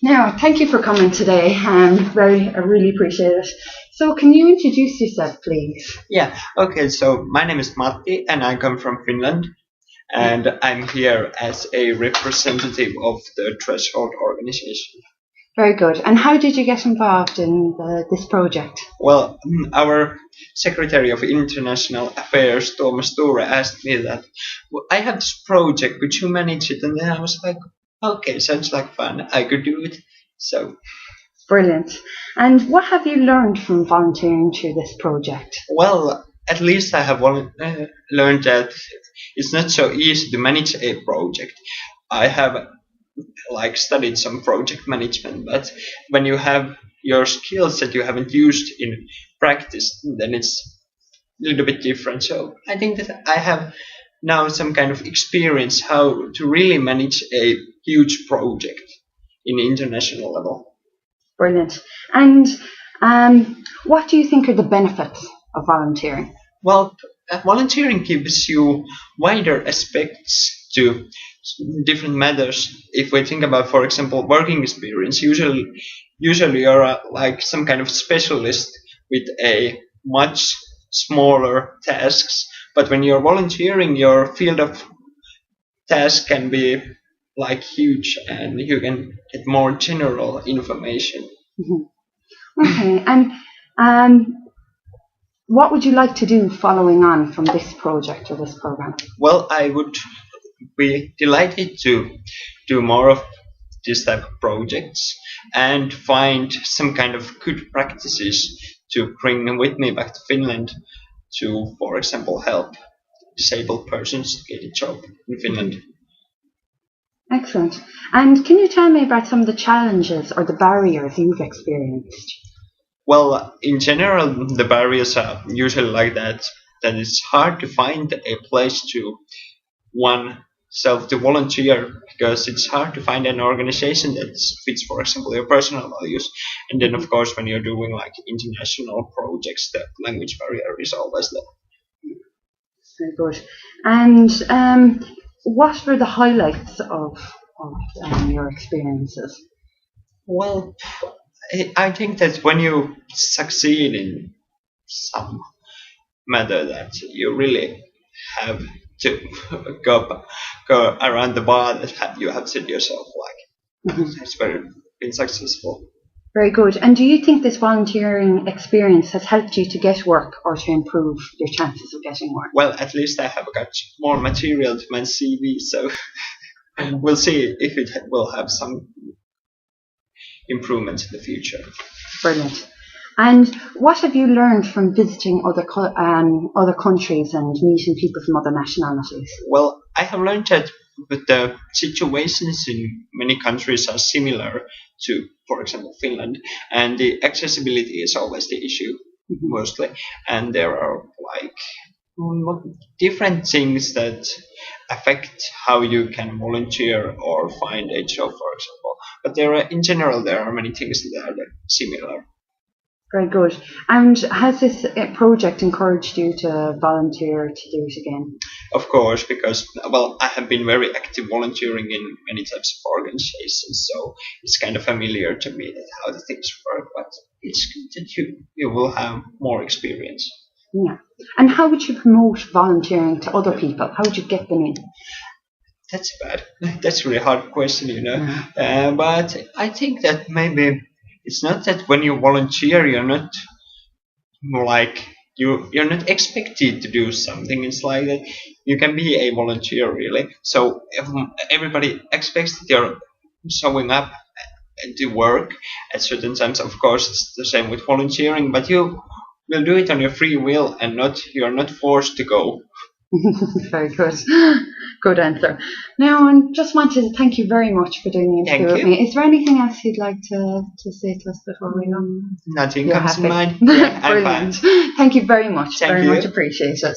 Now, thank you for coming today. I really appreciate it. So, can you introduce yourself, please? Yeah, okay, so my name is Matti and I come from Finland and I'm here as a representative of the Threshold organization. Very good. And how did you get involved in this project? Well, our Secretary of International Affairs, Thomas Ture, asked me that I have this project, would you manage it? And then I was like, okay, sounds like fun, I could do it. So, Brilliant. And what have you learned from volunteering through this project? well, at least I have learned that it's not so easy to manage a project. I have studied some project management, but when you have your skills that you haven't used in practice, then it's a little bit different. So I think that I have now some kind of experience how to really manage a huge project in international level. Brilliant. And what do you think are the benefits of volunteering? Well, volunteering gives you wider aspects to different matters. If we think about, for example, working experience, usually you're like some kind of specialist with a much smaller tasks. But when you're volunteering, your field of task can be like huge, and you can get more general information. Mhm. Okay. And what would you like to do following on from this project or this program? Well, I would be delighted to do more of this type of projects and find some kind of good practices to bring with me back to Finland to, for example, help disabled persons get a job in Finland. Excellent. And can you tell me about some of the challenges or the barriers you've experienced? Well, in general, the barriers are usually like that it's hard to find a place to oneself to volunteer because it's hard to find an organization that fits, for example, your personal values. And then, of course, when you're doing like international projects, the language barrier is always there. Very good. And what were the highlights of your experiences? Well, I think that when you succeed in some matter, that you really have to go around the bar that you have set yourself like. Mhm. It's very been successful. Very good. And do you think this volunteering experience has helped you to get work or to improve your chances of getting work? Well, at least I have got more material to my CV, so we'll see if it will have some improvements in the future. Brilliant. And what have you learned from visiting other countries and meeting people from other nationalities? Well, I have learned that the situations in many countries are similar to, for example, Finland, and the accessibility is always the issue mostly, and there are like different things that affect how you can volunteer or find a job, for example. But in general, there are many things that are similar. Very good. And has this project encouraged you to volunteer to do it again? Of course, because well, I have been very active volunteering in many types of organizations, so it's kind of familiar to me that how the things work. But it's good that you will have more experience. Yeah. And how would you promote volunteering to other people? How would you get them in? That's bad. That's a really hard question, you know. Yeah. But I think that maybe it's not that when you volunteer, you're not like you're not expected to do something. It's like that you can be a volunteer really. So if everybody expects that you're showing up to work at certain times, of course it's the same with volunteering, but you will do it on your free will and you're not forced to go. Very good. Good answer. Now, I just wanted to thank you very much for doing the interview with me. Is there anything else you'd like to say to us before we go? Nothing You're comes happy? to mind. Yeah, I'm Brilliant. fine. Thank you very much. Thank Very you. much appreciated.